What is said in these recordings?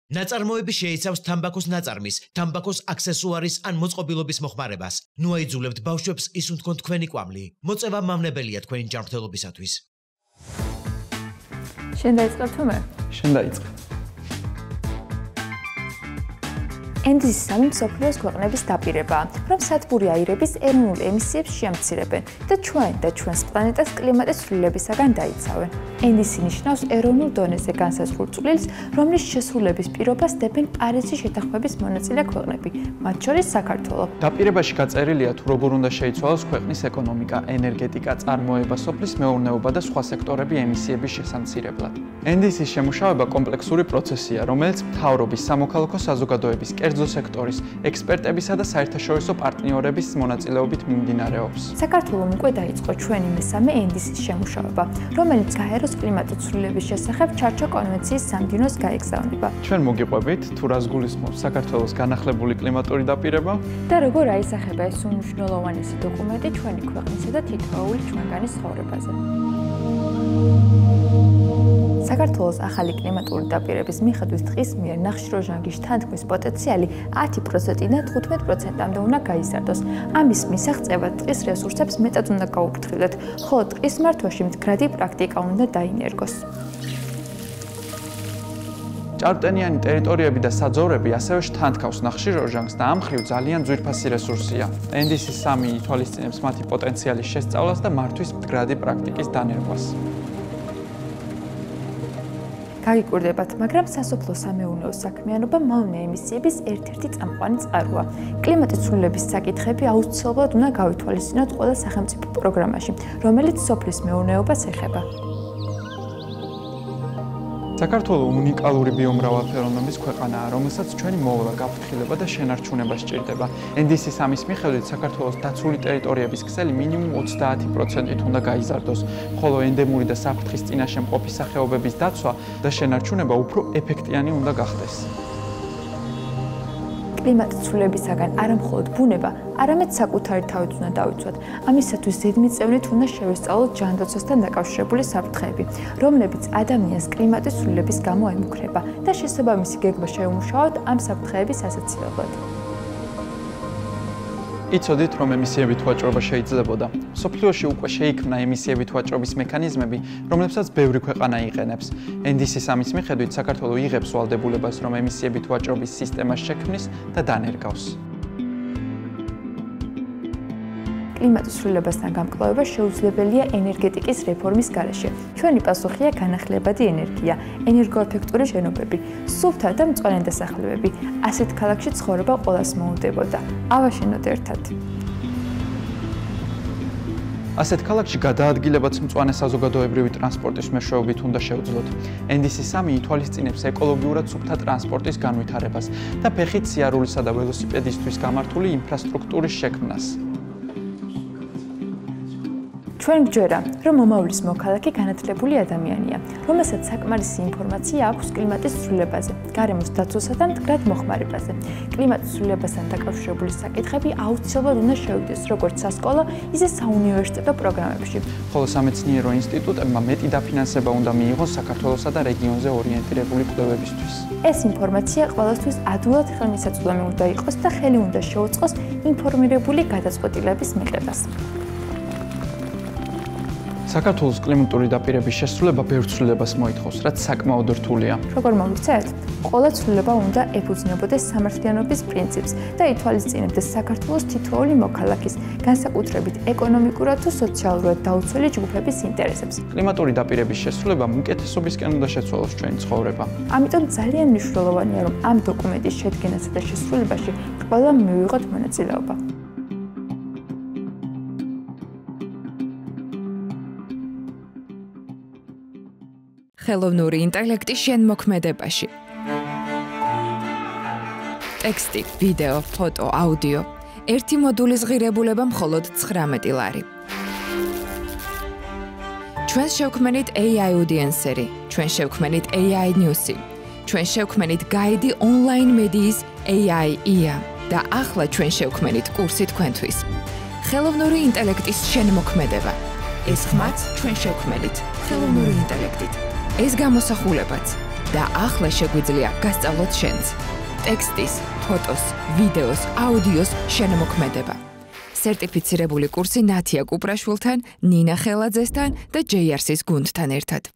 ნაწარმოები შეიცავს თამბაქოს ნაწარმის, თამბაქოს აქსესუარის ან მოწყობილობის მოხმარებას. ნუ აიძულებთ ბავშვებს ისუნ თქვენ თქვენი კვამლი. მოწევა მავნებელია თქვენი ჯანმრთელობისათვის. შენ დაიწყებ თუ მე? შენ დაიწყე. ენდის სამი მსოფლიოს ქვეყნების დაპირებაა, რომ სათბური აირების ეროვნულ ემისიებს შეამცირებენ და ჩვენს პლანეტას კლიმატის ცვლილებისაგან დაიცავენ. ენდისი ნიშნავს ეროვნულ დონეზე განსაზღვრულ წვლილს, რომლის შესრულების პირობას დებენ პარიზის შეთანხმების მონაწილე ქვეყნები, მათ შორის საქართველო. დაპირებაში გაწერილია თუ როგორ უნდა შეიცვალოს ქვეყნის ეკონომიკა, ენერგეტიკა, წარმოება, სოფლის მეურნეობა და სხვა სექტორები ემისიების შესამცირებლად. ენდისის შემუშავება კომპლექსური პროცესია, რომელიც მთავრობის, სამოქალაქო საზოგადოების, კერძო სექტორის, ექსპერტებისა და საერთაშორისო პარტნიორების მონაწილეობით მიმდინარეობს. საქართველომ უკვე დაიწყო ჩვენი მესამე ენდისის შემუშავება, რომელიც გაეროს კლიმატის ცვლილების შესახებ ჩარჩო კონვენციის სამდინოს გაეგზავნება. ჩვენ მოგიყვებით თუ რას გულისხმობს საქართველოს განახლებული კლიმატური დაპირება და როგორ აისახება ეს უმნიშვნელოვანესი დოკუმენტი ჩვენი ქვეყნისა და თითოეული ჩვენგანის ცხოვრებაზე. საქართველოს ახალი კლიმატური დაპირების მიხედვით დღის მიერ ნახშირორჟანგის თანთქმის პოტენციალი 10%-დან 15%-მდე უნდა გაიზარდოს. ამის მისაღწევად დღის რესურსებს მეტად უნდა გაუფრთხილდეთ, ხოლო დღის მართვაში მდგრადი პრაქტიკა უნდა დაინერგოს. ჭარბტენიანი ტერიტორიები და საძოვრები ასევე შთანთქავს ნახშირორჟანგს და ამ მხრივ ძალიან ძვირფასი რესურსია. ენდისის 3 ითვალისწინებს მათი პოტენციალის შესწავლას და მართვის მდგრადი პრაქტიკის დანერგვას. გაგიკვირდებათ, მაგრამ სასოფლო სამეურნეო საქმიანობა მავნე ემისიების ერთ-ერთი წამყვანი წყაროა. კლიმატის ცვლილების საკითხები აუცილებლად უნდა გავითვალისწინოთ ყველა სახელმწიფო პროგრამაში, რომელიც სოფლის მეურნეობას ეხება. საქართველო უნიკალური ბიომრავალფეროვნების ქვეყანაა, რომელსაც ჩვენი მოვლა, გაფრთხილება და შენარჩუნება სჭირდება. ენდისის 3-ის მიხედვით საქართველოს დაცული ტერიტორიების ქსელი მინიმუმ 30%-ით უნდა გაიზარდოს, ხოლო ენდემური და საფრთხის წინაშე მყოფი სახეობების დაცვა და შენარჩუნება უფრო ეფექტიანი უნდა გახდეს. კლიმატის ცვლილებისაგან არა მხოლოდ ბუნება, არამედ საკუთარი თავით უნდა დავიცვათ. ამისათვის ზედმიწევნით უნდა შევესწავლოთ ჯანდაცვასთან დაკავშირებული საფრთხეები, რომლებიც ადამიანს კლიმატის ცვლილების გამო ემუქრება და შესაბამისი გეგმა შევმუშაოთ ამ საფრთხეების ასაცილებლად. იცოდით, რომ ემისიებით ვაჭრობა შეიძლებოდა. სოფლიოში უკვე შეიქმნა ემისიებით ვაჭრობის მექანიზმები, რომლებსაც ბევრი ქვეყანა იყენებს. ენდისის 3-ის მიხედვით საქართველო იღებს ვალდებულებას, რომ ემისიებით ვაჭრობის სისტემას შექმნის და დანერგავს. კლიმატის ცვლილებასთან გამკლავება შეუძლებელია ენერგეტიკის რეფორმის გარეშე. ჩვენი პასუხია განახლებადი ენერგია, ენერგოეფექტური შენობები, სუფთა და მწვანე დასახლებები. ასეთ ქალაქში ცხოვრება ყველას მოუნდებოდა. ავაშენოთ ერთად. ასეთ ქალაქში გადაადგილებაც მწვანე საზოგადოებრივი ტრანსპორტის მეშვეობით უნდა შევძლოთ. ენდისის 3 ითვალისწინებს ეკოლოგიურად სუფთა ტრანსპორტის განვითარებას და ფეხით სიარულისა და ველოსიპედისთვის გამართული ინფრასტრუქტურის შექმნას. ჩვენ გვჯერა, რომ მომავლის მოქალაქე განათლებული ადამიანია, რომელსაც საკმარისი ინფორმაცია აქვს კლიმატის ცვლილებაზე, გარემოს დაცვასა და მდგრად მოხმარებაზე. კლიმატის ცვლილებასთან დაკავშირებული საკითხები აუცილებლად უნდა შევიდეს როგორც სასკოლო, ისე საუნივერსიტეტო პროგრამებში. ხოლო სამეცნიერო ინსტიტუტებმა მეტი დაფინანსება უნდა მიიღოს საქართველოსა და რეგიონზე ორიენტირებული კვლევებისთვის. ეს ინფორმაცია ყველასთვის ადვილად ხელმისაწვდომი უნდა იყოს და ხელი უნდა შეუწყოს ინფორმირებული გადაწყვეტილების მიღებას. საქართველოს კლიმატური დაპირების შესრულება ბევრ ცვლილებას მოითხოვს, რაც საკმაოდ რთულია. როგორ მოგიცეთ? ყველა ცვლილება უნდა ეფუძნებოდეს სამართლიანობის პრინციპს და ითვალისწინებდეს საქართველოს თითოეული მოქალაქის, განსაკუთრებით ეკონომიკურად თუ სოციალურად დაუცველი ჯგუფების ინტერესებს. კლიმატური დაპირების შესრულებამ უკეთესობისკენ უნდა შეცვალოს ჩვენი ცხოვრება. ამიტომ ძალიან მნიშვნელოვანია, რომ ამ დოკუმენტის შედგენასა და შესრულებაში ყველამ მივიღოთ მონაწილეობა. ხელოვნური ინტელექტი შენმოქმედებაში. ტექსტი, ვიდეო, ფოტო, აუდიო. ერთი მოდულის ღირებულება მხოლოდ 19 ლარი. ჩვენ შევქმნით AI audience-ერი, ჩვენ შევქმნით AI news-ი, ჩვენ შევქმნით გაიდი ონლაინ მედიის AI IA და ახლა ჩვენ შევქმნით კურსი თქვენთვის. ხელოვნური ინტელექტის შენმოქმედება. ეს ხმაც ჩვენ შევქმნით ხელოვნური ინტელექტით. ეს გამოსახულებაც და ახლა შეგვიძლია გასწავლოთ შენც. ტექსტის, ფოტოს, ვიდეოს, აუდიოს შემოქმედება. სერტიფიცირებული კურსი ნათია კუპრაშვილთან, ნინა ხელაძესთან და JRC-ის გუნდთან ერთად.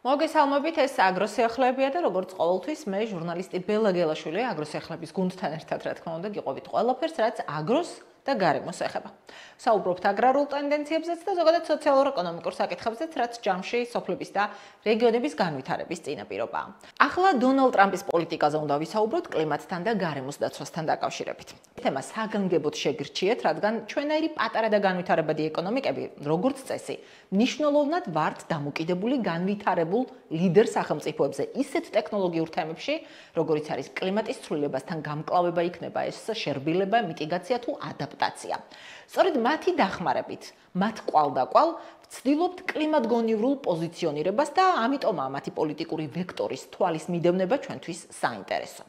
მოგესალმებით, ეს აგროსიახლეებია და როგორც ყოველთვის მე ჟურნალისტი ბელა გელაშვილი აგროსიახლეების გუნდთან ერთად რა თქმა უნდა გიყვებით ყველაფერს რაც აგროს და გარემოს ეხება. საუბრობთ აგრარულ ტენდენციებზეც და ზოგადად სოციალურ-ეკონომიკურ საკითხებზეც, რაც ჯამში სოფლების და რეგიონების განვითარების წინაპირობაა. ახლა დონალდ ტრამპის პოლიტიკაზე უნდა ვისაუბროთ კლიმატთან და გარემოს დაცვასთან დაკავშირებით. თემა საგანგებოდ შეგრჩიეთ, რადგან ჩვენაირი პატარა და განვითარებადი ეკონომიკები, როგორც წესი, მნიშვნელოვნად ვართ დამოკიდებული განვითარებულ ლიდერ სახელმწიფოებზე ისეთ ტექნოლოგიურ თემებში, როგორიც არის კლიმატის ცვლილებასთან გამკლავება იქნება ეს შერბილება, მიტიგაცია თუ ადაპტაცია. სწორედ მათი დახმარებით, მათ კვალდაკვალ ვცდილობთ კლიმატგონივრულ პოზიციონირებას და ამიტომაა მათი პოლიტიკური ვექტორის თვალის მიდევნება ჩვენთვის საინტერესო.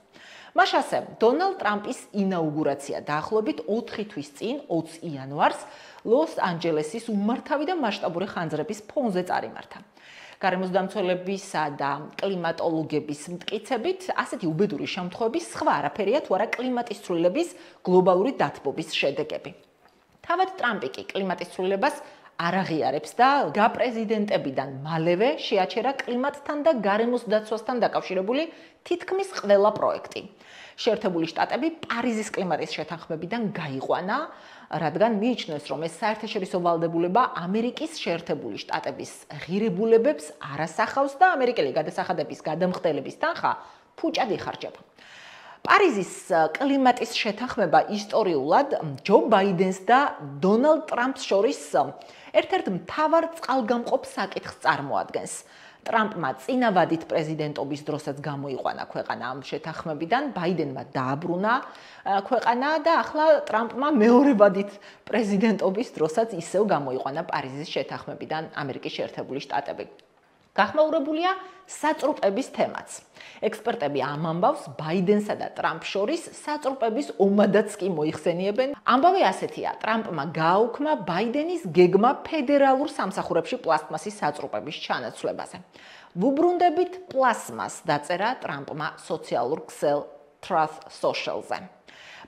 მაშასე, დონალდ ტრამპის ინაუგურაცია დაახლოებით 4 თვის წინ, 20 იანვარს, ლოს-ანჯელესის უმართავი და მასშტაბური ხანძრების ფონზე წარიმართა. გარემოსდამცველებისა და კლიმატოლოგების მტკიცებით, ასეთი უბედური შემთხვევები სხვა არაფერია თუ არა კლიმატის ცვლილების გლობალური დათბობის შედეგები. თავად ტრამპი კი კლიმატის ცვლილებას არ აღიარებს და გაპრეზიდენტებიდან მალევე შეაჩერა კლიმატთან და გარემოს დაცვასთან დაკავშირებული თითქმის ყველა პროექტი. შეერთებული შტატები პარიზის კლიმატის შეთანხმებიდან გაიყვანა, რადგან მიიჩნევს, რომ ეს საერთაშორისო ვალდებულება ამერიკის შეერთებული შტატების ღირებულებებს არ ასახავს და ამერიკელი გადასახადების გადამხდელების თანხა ფუჭად იხარჯება. პარიზის კლიმატის შეთანხმება ისტორიულად ჯო ბაიდენს და დონალდ ტრამპს შორის ერთ-ერთ მთავარ წყალგამყოფ საკითხს წარმოადგენს. ტრამპმა წინა ვადით პრეზიდენტობის დროსაც გამოიყვანა ქვეყანა ამ შეთანხმებიდან, ბაიდენმა დააბრუნა ქვეყანა და ახლა ტრამპმა მეორე ვადით პრეზიდენტობის დროსაც ისევ გამოიყვანა პარიზის შეთანხმებიდან ამერიკის შეერთებული შტატები. გახმაურებულია საწრუპების თემაც. ექსპერტები ამ ამბავს ბაიდენსა და ტრამპ შორის საწრუპების ომადაც კი მოიხსენიებენ. ამბავი ასეთია, ტრამპმა გააუქმა ბაიდენის გეგმა ფედერალურ სამსახურებში პლასტმასის საწრუპების ჩანაცვლებაზე. ვუბრუნდებით პლასმას დაწერა ტრამპმა სოციალურ ქსელ Truth Social-ზე.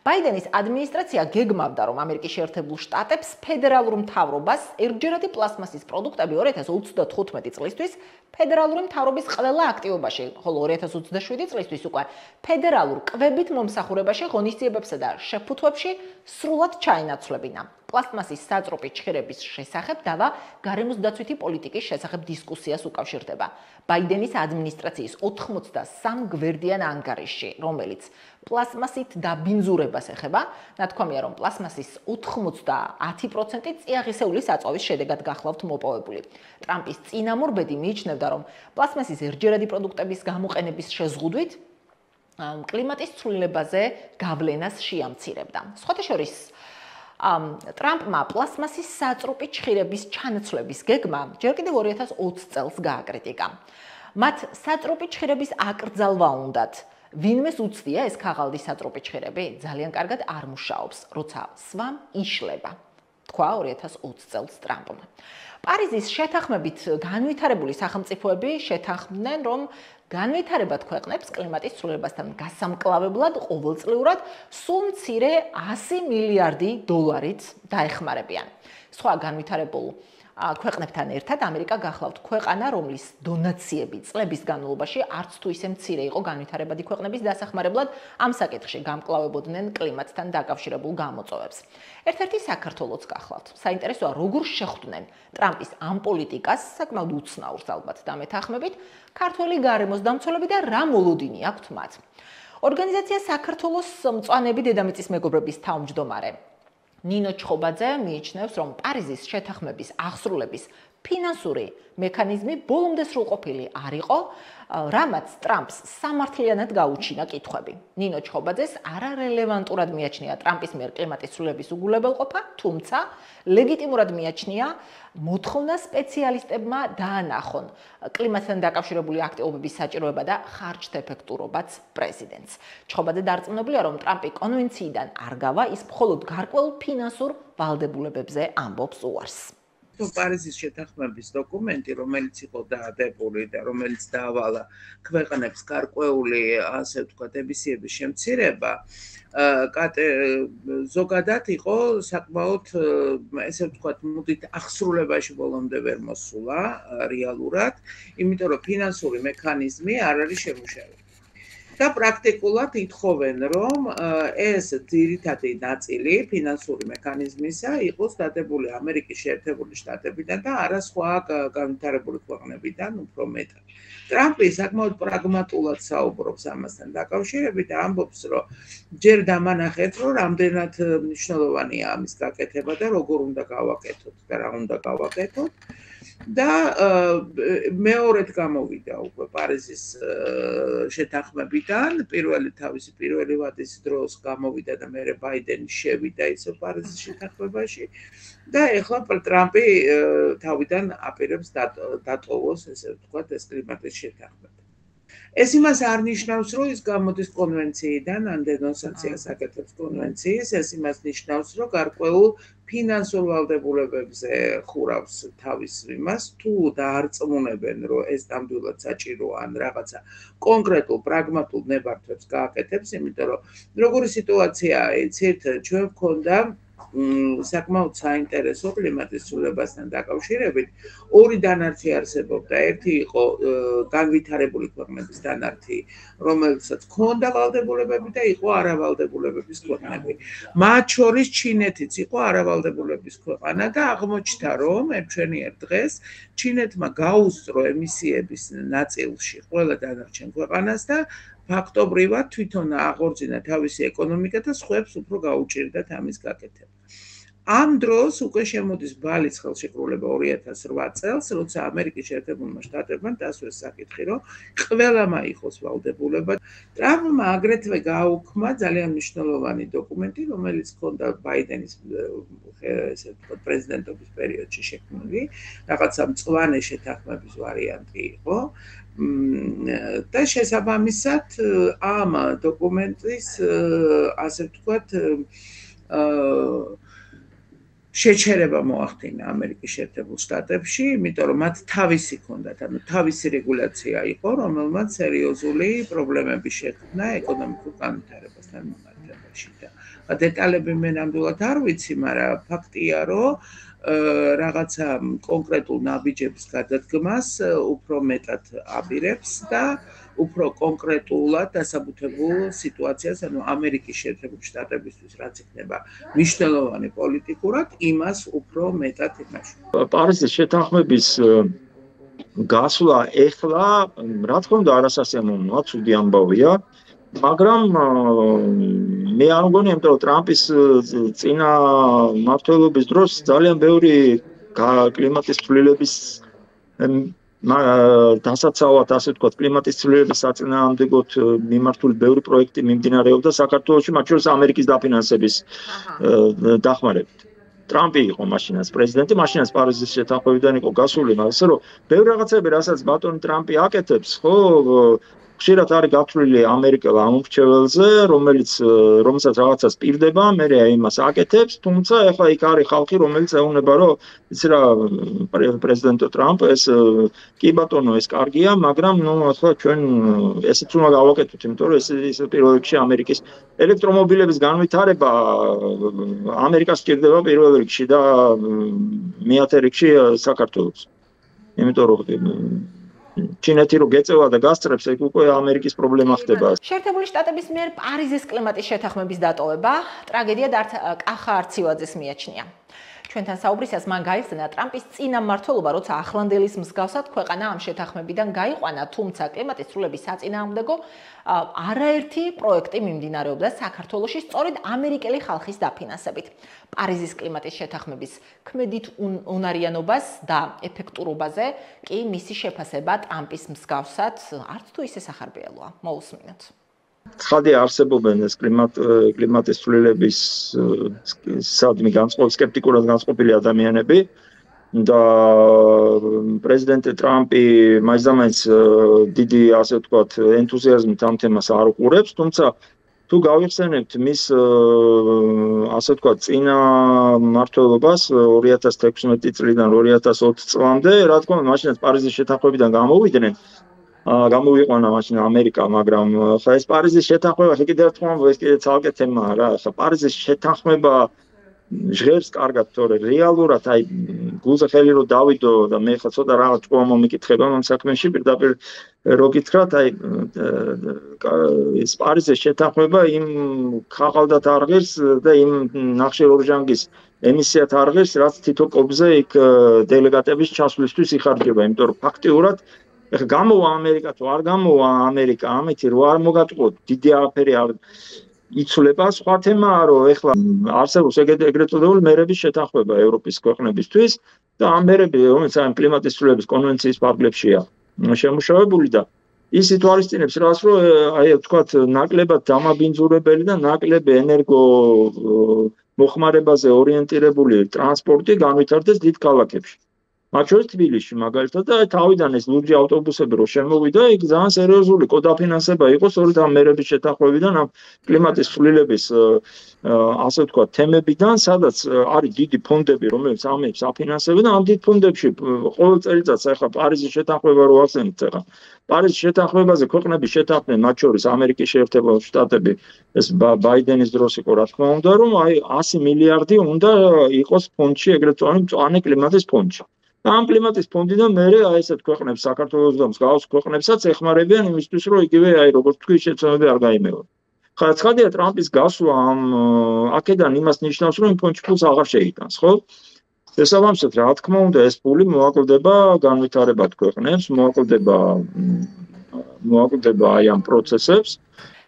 ბაიდენის ადმინისტრაცია გეგმავდა, რომ ამერიკის შეერთებულ შტატებს ფედერალურ მთავრობას ერთჯერადი პლასმასის პროდუქტები 2035 წლისთვის ფედერალური მთავრობის ყველა აქტივობაში, ხოლო 2027 წლისთვის უკვე ფედერალურ კვებით მომსახურებაში, ღონისძიებებსა და შეფუთვებში სრულად ჩაინაცვლებინა. პლასტმასის საწრუპი ჩხერების შესახებ დავა გარემოს დაცვითი პოლიტიკის შესახებ დისკუსიას უკავშირდება. ბაიდენის ადმინისტრაციის 83 გვერდიან ანგარიშში, რომელიც პლასტმასით დაბინძურებას ეხება, ნათქვამია, რომ პლასტმასის 90% წიაღისეული საწვავის შედეგად გახლავთ მოპოვებული. ტრამპის წინამორბედი მიიჩნევდა, რომ პლასტმასის ერთჯერადი პროდუქტების გამოყენების შეზღუდვით კლიმატის ცვლილებაზე გავლენას შეამცირებდა. სხვათა შორის ტრამპმა პლასტმასის საწრუპი ჩხირების ჩანაცვლების გეგმა ჯერ კიდევ 2020 წელს გააკრიტიკა. მათ საწრუპი ჩხირების აკრძალვა უნდათ. ვინმეს უცდია ეს ქაღალდი საწრუპი ჩხირები ძალიან კარგად არ მუშაობს, როცა სვამ იშლება, თქვა 2020 წელს ტრამპმა. პარიზის შეთანხმებით განვითარებული სახელმწიფოები შეთანხმდნენ, რომ განვითარებად ქვეყნებს კლიმატის ცვლილებასთან გასამკლავებლად ყოველწლიურად სულ მცირე 100 მილიარდი დოლარით დაეხმარებიან. სხვა განვითარებულ ქვეყნებთან ერთად ამერიკა გახლავთ ქვეყანა, რომლის დონაციები წლების განმავლობაში არც თუ ისე მცირე იყო განვითარებადი ქვეყნების დასახმარებლად ამ საკითხში გამკლავებოდნენ კლიმატთან დაკავშირებულ გამოწვევებს. ერთ-ერთი საქართველოც გახლავთ. საინტერესოა, როგორ შეხვდნენ ტრამპის ამ პოლიტიკას, საკმაოდ უცნაურს ალბათ დამეთანხმებით, ქართველი გარემოსდამცველები და რა მოლოდინი აქვთ მათ. ორგანიზაცია საქართველოს მწვანეები დედამიწის მეგობრების თავმჯდომარე ნინო ჩხობაძე მიიჩნევს, რომ პარიზის შეთანხმების აღსრულების ფინანსური მექანიზმი ბოლომდე სრულყოფილი არ იყო, რამაც ტრამპს სამართლიანად გაუჩინა კითხვები. ნინო ჩხობაძეს არარელევანტურად მიაჩნია ტრამპის მიერ კლიმატის ცვლილების უგულებელყოფა, თუმცა ლეგიტიმურად მიაჩნია მოთხოვნა სპეციალისტებმა დაანახონ კლიმატთან დაკავშირებული აქტივობების საჭიროება და ხარჯთა ეფექტურობაც პრეზიდენტს. ჩხობაძე დარწმუნებულია, რომ ტრამპი კონვენციიდან არ გავა, ის მხოლოდ გარკვეულ ფინანსურ ვალდებულებებზე ამბობს უარს. პარიზის შეთანხმების დოკუმენტი, რომელიც იყო დაადებული და რომელიც დაავალა ქვეყნებს გარკვეული, ასე ვთქვათ, ემისიების შემცირება, ზოგადად იყო საკმაოდ, ესე ვთქვათ, მუდით აღსრულებაში ბოლომდე ვერ მოსულა რეალურად, იმიტომ რომ ფინანსური მექანიზმი არ არის შემუშავებული. და პრაქტიკულად ითხოვენ, რომ ეს ძირითადი ნაწილი ფინანსური მექანიზმისა იყოს დადებული ამერიკის შეერთებული შტატებიდან და არა სხვა განვითარებული ქვეყნებიდან უფრო მეტად. ტრამპი საკმაოდ პრაგმატულად საუბრობს ამასთან დაკავშირებით და ამბობს, რომ ჯერ დამანახეთ, რომ რამდენად მნიშვნელოვანია ამის გაკეთება და როგორ უნდა გავაკეთოთ და რა უნდა გავაკეთოთ. და მეორედ გამოვიდა უკვე პარიზის შეთანხმებიდან, თავისი პირველი ვადის დროს გამოვიდა და მერე ბაიდენი შევიდა ისევ პარიზის შეთანხმებაში და ეხლა ტრამპი თავიდან აპირებს დატოვოს, ესე ვთქვათ, ეს კლიმატის შეთანხმება. ეს იმას არ ნიშნავს, რომ ის გამოდის კონვენციიდან, ან დენონსაციას აკეთებს კონვენციის, ეს იმას ნიშნავს, რომ გარკვეულ ფინანსურ ვალდებულებებზე ხურავს თავის იმას, თუ დაარწმუნებენ, რომ ეს ნამდვილად საჭიროა, ან რაღაცა კონკრეტულ პრაგმატულ ნებართვებს გააკეთებს, იმიტომ რომ როგორი სიტუაციაა, იცით, ჩვენ გვქონდა საკმაოდ საინტერესო კლიმატის ცვლილებასთან დაკავშირებით ორი დანართი არსებობდა. ერთი იყო განვითარებული ქვეყნების დანართი, რომელსაც ჰქონდა ვალდებულებები და იყო არავალდებულებების ქვეყნები. მათ შორის ჩინეთიც იყო არავალდებულების ქვეყანა და აღმოჩნდა, რომ ჩვენიერ დღეს ჩინეთმა გაუსწრო ემისიების ნაწილში ყველა დანარჩენ ქვეყანას და ფაქტობრივად თვითონ აღორძინა თავისი ეკონომიკა და სხვებს უფრო გაუჭირდათ ამის გაკეთება. ამ დროს უკვე შემოდის ბალის ხელშეკრულება 2008 წელს, როცა ამერიკის შეერთებულმა შტატებმა დასვეს საკითხი, რომ ყველამ აიღოს ვალდებულება. ტრამპმა აგრეთვე გააუქმა ძალიან მნიშვნელოვანი დოკუმენტი, რომელიც ჰქონდა ბაიდენის ესე ვთქვათ პრეზიდენტობის პერიოდში შექმნილი, რაღაცა მწვანე შეთანხმების ვარიანტი იყო. და შესაბამისად ამ დოკუმენტის, ასე ვთქვათ, შეჩერება მოახდინა ამერიკის შეერთებულ შტატებში, იმიტომ რომ მათ თავისი ჰქონდათ, ანუ თავისი რეგულაცია იყო, რომელმაც სერიოზული პრობლემები შექმნა ეკონომიკურ განვითარებასთან მიმართებაში. და დეტალები მე ნამდვილად არ ვიცი, მაგრამ ფაქტია, რომ რაღაცა კონკრეტულ ნაბიჯების გადადგმას უფრო მეტად აპირებს და უფრო კონკრეტულად დასაბუთებულ სიტუაციას, ანუ ამერიკის შეერთებული შტატებისთვის რაც იქნება მნიშვნელოვანი პოლიტიკურად, იმას უფრო მეტად იმაშუქება. პარიზის შეთანხმების გასვლა ეხლა, რა თქმა უნდა, არასასიამოვნოა, ცუდი ამბავია, მაგრამ მე არ მგონია, იმიტომ რომ ტრამპის წინა მმართველობის დროს ძალიან ბევრი კლიმატის ცვლილების დასაცავად, ასე ვთქვათ, კლიმატის ცვლილების საწინააღმდეგოდ მიმართული ბევრი პროექტი მიმდინარეობდა საქართველოში, მათ შორის ამერიკის დაფინანსების დახმარებით. ტრამპი იყო მაშინაც პრეზიდენტი, მაშინაც პარიზის შეთანხმებიდან იყო გასული, ასე რომ ბევრი რაღაცები, რასაც ბატონი ტრამპი აკეთებს, ხო, ხშირად არის გათვლილი ამერიკელ ამომრჩეველზე, რომელსაც რაღაცას პირდება, მერე იმას აკეთებს, თუმცა ეხლა იქ არის ხალხი, რომელიც ეუბნება, რომ იცი რა, პრეზიდენტო ტრამპ, ეს კი ბატონო, ეს კარგია, მაგრამ ახლა ჩვენ ესეც უნდა გავაკეთოთ, იმიტომ რომ ეს პირველ რიგში ამერიკის ელექტრომობილების განვითარება ამერიკას სჭირდება პირველ რიგში და მეათე რიგში საქართველოს. იმიტომ რომ ჩინეთი რო გეწევა და გასწრებს, ეგ უკვე ამერიკის პრობლემა ხდება. შეერთებული შტატების მიერ პარიზის კლიმატის შეთანხმების დატოვება ტრაგედიად კახა არცივაძეს მიაჩნია. ჩვენთან საუბრისას მან გაიხსნა ტრამპის წინამმართველობა, როცა ახლანდელის მსგავსად ქვეყანა ამ შეთანხმებიდან გაიყვანა, თუმცა კლიმატის ცვლილების საწინააღმდეგო არაერთი პროექტი მიმდინარეობდა საქართველოში სწორედ ამერიკელი ხალხის დაფინანსებით. პარიზის კლიმატის შეთანხმების ქმედით უნარიანობას და ეფექტურობაზე კი მისი შეფასება ტრამპის მსგავსად არც თუ ისე სახარბიელოა. მოусმინოთ. ხალხი არსებობენ ეს კლიმატის ცვლილების სადმი სკეპტიკურად განწყობილი ადამიანები და პრეზიდენტი ტრამპი მაინც დიდი ასე ვთქვათ ენთუზიაზმით ამ თემას არ უყურებს, თუმცა თუ გავიხსენებთ მის ასე ვთქვათ წინა მმართველობას 2016 წლიდან 2020 წლამდე, რა თქმა უნდა, მაშინაც პარიზის შეთანხმებიდან გამოვიდნენ. გამოვიყვანა მაშინ ამერიკა, მაგრამ ხა ეს პარიზის შეთანხმება კიდევ ერთხელ ეს კიდე ცალკე თემაა რა. ხა პარიზის შეთანხმება ჟღერს კარგად, თორე რეალურად აი გულზე ხელი რო დავიდო და მე ხა ცოტა რაღაც ჭკუა მომიკითხება ამ საქმეში პირდაპირ რო გითხრათ, აი ეს პარიზის შეთანხმება იმ ხაღალდათ არ ღირს და იმ ნახშირორჟანგის ემისიათ არ ღირს, რაც თითო კობზე იქ დელეგატების ჩასვლისთვის იხარჯება, იმიტომ რომ ფაქტიურად ეხლა გამოვა ამერიკა თუ არ გამოვა ამერიკა, ამით რო არ მოგატყუოთ, დიდი არაფერი არ იცვლება. სხვა თემაა, რომ ეხლა არსებობს ეგრეთ წოდებული მერების შეთანხმება ევროპის ქვეყნებისთვის და ამ მერები, რომელიც ამ კლიმატის ცვლილების კონვენციის ფარგლებშია შემუშავებული და ის ითვალისწინებს რას, რომ აი ვთქვათ, ნაკლებად დამაბინძურებელი და ნაკლებ ენერგო მოხმარებაზე ორიენტირებული ტრანსპორტი განვითარდეს დიდ ქალაქებში. მათ შორის თბილისში მაგალითად და თავიდან ეს ლურჯი ავტობუსები რო შემოვიდა, იქ ძალიან სერიოზული კოდაფინანსება იყო სწორედ ამ მერების შეთანხმებიდან, ამ კლიმატის ცვლილების ასე ვთქვათ თემებიდან, სადაც არის დიდი ფონდები, რომელიც ამებს აფინანსებენ და ამ დიდ ფონდებში ყოველ წელიწადს ახლა პარიზის შეთანხმება რო ახსენეთ ახლა. პარიზის შეთანხმებაზე ქვეყნები შეთანხმდნენ, მათ შორის ამერიკის შეერთებული შტატები, ეს ბაიდენის დროს იყო რა თქმა უნდა, რომ აი 100 მილიარდი უნდა იყოს ფონდში, ეგრეთ წოდებული მწვანე კლიმატის ფონდში. ამ კლიმატის ფონდიდან მე აი ესეთ ქვეყნებს საქართველოს და მსგავს ქვეყნებსაც ეხმარებიან იმისთვის, რომ იგივე აი როგორც თქვი შეცდომები არ გაიმეოროს. ხა ცხადია ტრამპის გასვლა ამ აქედან იმას ნიშნავს, რომ იმ ფონდში ფულს აღარ შეიტანს, ხო? შესაბამისად, რა თქმა უნდა, ეს ფული მოაკლდება განვითარებად ქვეყნებს, მოაკლდება აი ამ პროცესებს.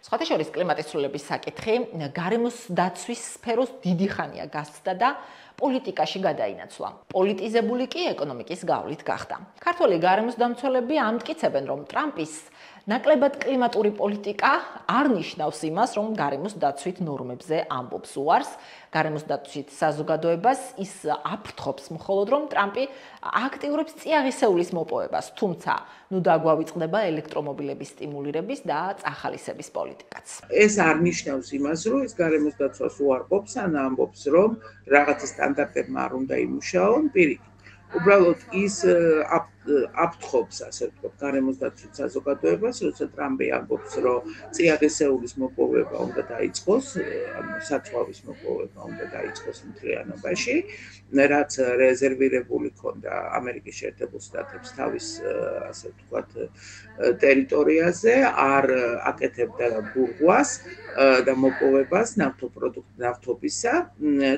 სხვათა შორის კლიმატის ცვლილების საკითხი გარემოს დაცვის სფეროს დიდი ხანია გასცდა და პოლიტიკაში გადაინაცვლა. პოლიტიზებული კი ეკონომიკის გავლით გახდა. ქართველი გარემოს დამცველები ამტკიცებენ, რომ ტრამპის ნაკლებად კლიმატური პოლიტიკა არ ნიშნავს იმას, რომ გარემოს დაცვით ნორმებზე ამბობს უარს. გარემოს დაცვით საზოგადოებას ის აფრთხობს მხოლოდ, რომ ტრამპი აქტიურებს წიაღისეულის მოპოვებას, თუმცა ნუ დაგვავიწყდება ელექტრომობილების სტიმულირების და წახალისების პოლიტიკაც. ეს არ ნიშნავს იმას, რომ ის გარემოს დაცვას უარყოფს, ან ამბობს, რომ რაღაცა სტანდარტებმა არ უნდა იმუშაონ, პირიქით. უბრალოდ ის აფრთხობს, ასე ვთქვათ, გარემოს დაცვით საზოგადოებას, როცა ტრამპი ამბობს, რომ წიაღისეულის მოპოვება უნდა დაიწყოს, ანუ საწვავის მოპოვება უნდა დაიწყოს მთლიანობაში, რაც რეზერვირებული ქონდა ამერიკის შეერთებულ შტატებს თავის, ასე ვთქვათ, ტერიტორიაზე, არ აკეთებდა ბურღვას და მოპოვებას ნავთობისა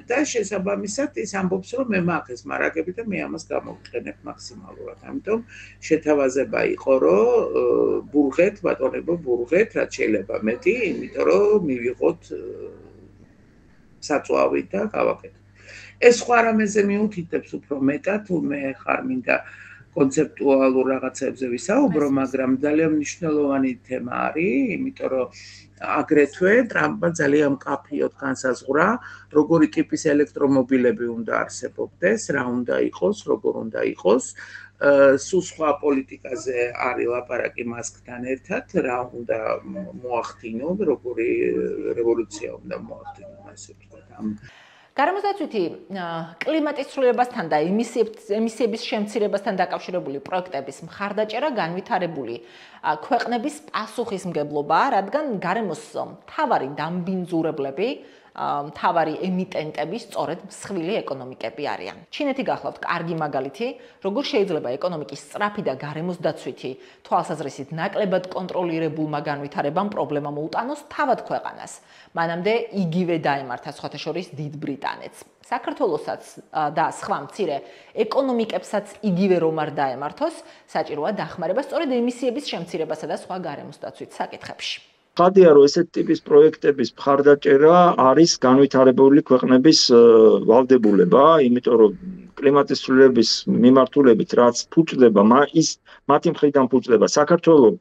და შესაბამისად ის ამბობს, რომ მე მაქვს ეს მარაგები და მე ამას გამოვიყენებ მაქსიმალურად. ამიტომ შეთავაზება იყო, რომ ბურღეთ, ბატონებო, ბურღეთ, რაც შეიძლება მეტი, იმიტომ რომ მივიღოთ საწვავი და გავაკეთოთ. ეს სხვა რამეზე მიუთითებს უფრო მეტად, თუ მე ხარ მინდა კონცეპტუალურ რაღაცებზე ვისაუბრო, მაგრამ ძალიან მნიშვნელოვანი თემა არის, იმიტომ რომ აგრეთვე ტრამპმა ძალიან მკაფიოდ განსაზღვრა, როგორი ტიპის ელექტრომობილები უნდა არსებობდეს, რა უნდა იყოს, როგორ უნდა იყოს. სულ სხვა პოლიტიკაზე არის ლაპარაკი მასკთან ერთად, რა უნდა მოახდინონ, როგორი რევოლუცია უნდა მოახდინონ, ასე ვთქვათ. გარემოს დაცვითი კლიმატის ცვლილებასთან და ემისიების შემცირებასთან დაკავშირებული პროექტების მხარდაჭერა განვითარებული ქვეყნების პასუხისმგებლობაა, რადგან გარემოს მთავარი დამბინძურებლები მთავარი ემიტენტები სწორედ მსხვილი ეკონომიკები არიან. ჩინეთი გახლავთ კარგი მაგალითი, როგორ შეიძლება ეკონომიკის სწრაფი და გარემოს დაცვითი თვალსაზრისით ნაკლებად კონტროლირებულმა განვითარებამ პრობლემა მოუტანოს თავად ქვეყანას. მანამდე იგივე დაემართა სხვათა შორის დიდ ბრიტანეთს. საქართველოსაც და სხვა მცირე ეკონომიკებსაც იგივე რომ არ დაემართოს, საჭიროა დახმარება სწორედ ემისიების შემცირებასა და სხვა გარემოს დაცვით საკითხებში. ხადია, რომ ესეთ ტიპის პროექტების მხარდაჭერა არის განვითარებული ქვეყნების ვალდებულება, იმიტომ რომ კლიმატის ცვლილების მიმართულებით რაც ფუჭდება, მათი მხრიდან ფუჭდება საქართველოს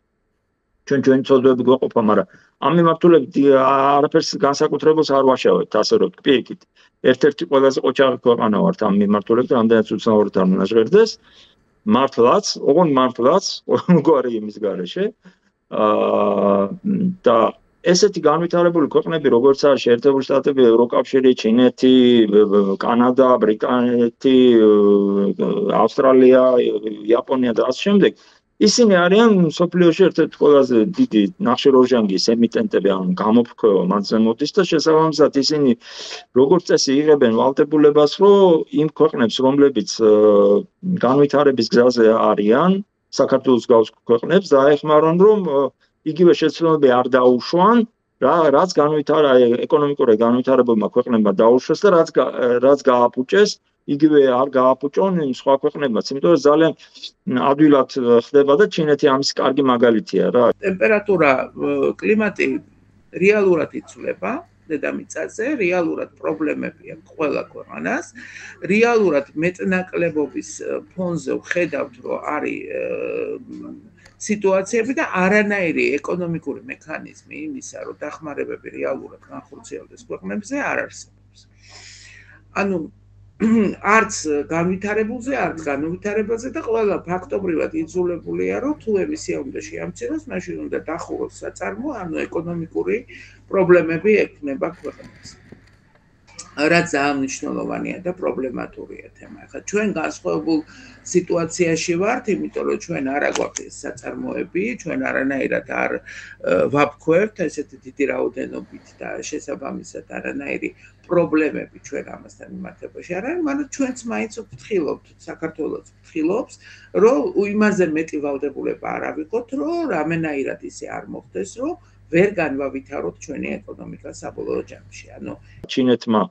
ჩვენ ცოდვები გვეყოფა, მაგრამ ამ მიმართულებით არაფერს განსაკუთრებულს არ ვაშავებთ, ასე რომ პირიქით. ერთ-ერთი ყველაზე ყოჩაღი ქვეყანა ვართ ამ მიმართულებით, რამდენიც უცნაურად არ მონაჟღერდეს. მართლაც, ოღონდ მართლაც, ყოველგვარი იმის გარეშე და ესეთი განვითარებული ქვეყნები, როგორც არის შეერთებული შტატები, ევროკავშირი, ჩინეთი, კანადა, ბრიტანეთი, ავსტრალია, იაპონია და ასე შემდეგ, ისინი არიან მსოფლიოში ერთ-ერთი ყველაზე დიდი ნახშირორჟანგის ემიტენტები, ანუ გამოფრქვევა მათზე მოდის და შესაბამისად ისინი როგორც წესი იღებენ ვალდებულებას, რომ იმ ქვეყნებს, რომლებიც განვითარების გზაზე არიან, საქართველოს გავს ქვეყნებს დაეხმარონ, რომ იგივე შეცდომები არ დაუშვან, რაც ეკონომიკური განვითარებულმა ქვეყნებმა დაუშვეს და რაც გააფუჭეს, იგივე არ გააფუჭონ იმ სხვა ქვეყნებმაც, იმიტომ რომ ძალიან ადვილად ხდება და ჩინეთი ამის კარგი მაგალითია რა. ტემპერატურა, კლიმატი რეალურად იცვლება დედამიწაზე, რეალურად პრობლემები აქვს ყველა ქვეყანას, რეალურად მეტნაკლებობის ფონზე ვხედავთ, რომ არის სიტუაციები და არანაირი ეკონომიკური მექანიზმი იმისა, რომ დახმარებები რეალურად განხორციელდეს ქვეყნებზე არ არსებობს. ანუ არც განვითარებულზე, არც განვითარებაზე და ყველა ფაქტობრივად იძულებულია, რომ თუ ემისია უნდა შეამციროს, მაშინ უნდა დახუროს საწარმო, ანუ ეკონომიკური პრობლემები ექნება ქვეყნებს. რაც ძალიან მნიშვნელოვანია და პრობლემატურია თემა. ახლა ჩვენ განსხვავებულ სიტუაციაში ვართ, იმიტომ რომ ჩვენ არ აგვაქვს საწარმოები, ჩვენ არანაირად არ ვაფქვევთ ესეთი დიდი რაოდენობით და შესაბამისად არანაირი პრობლემები ჩვენ ამასთან მიმართებაში არ არის, მაგრამ ჩვენც მაინც ვფრთხილობთ, საქართველოს ვფრთხილობს, რომ იმაზე მეტი ვალდებულება არ ავიღოთ, რომ რამენაირად ისე არ მოხდეს, რომ ვერ განვავითაროთ ჩვენი ეკონომიკა საბოლოო ჯამში. ანუ ჩინეთმა,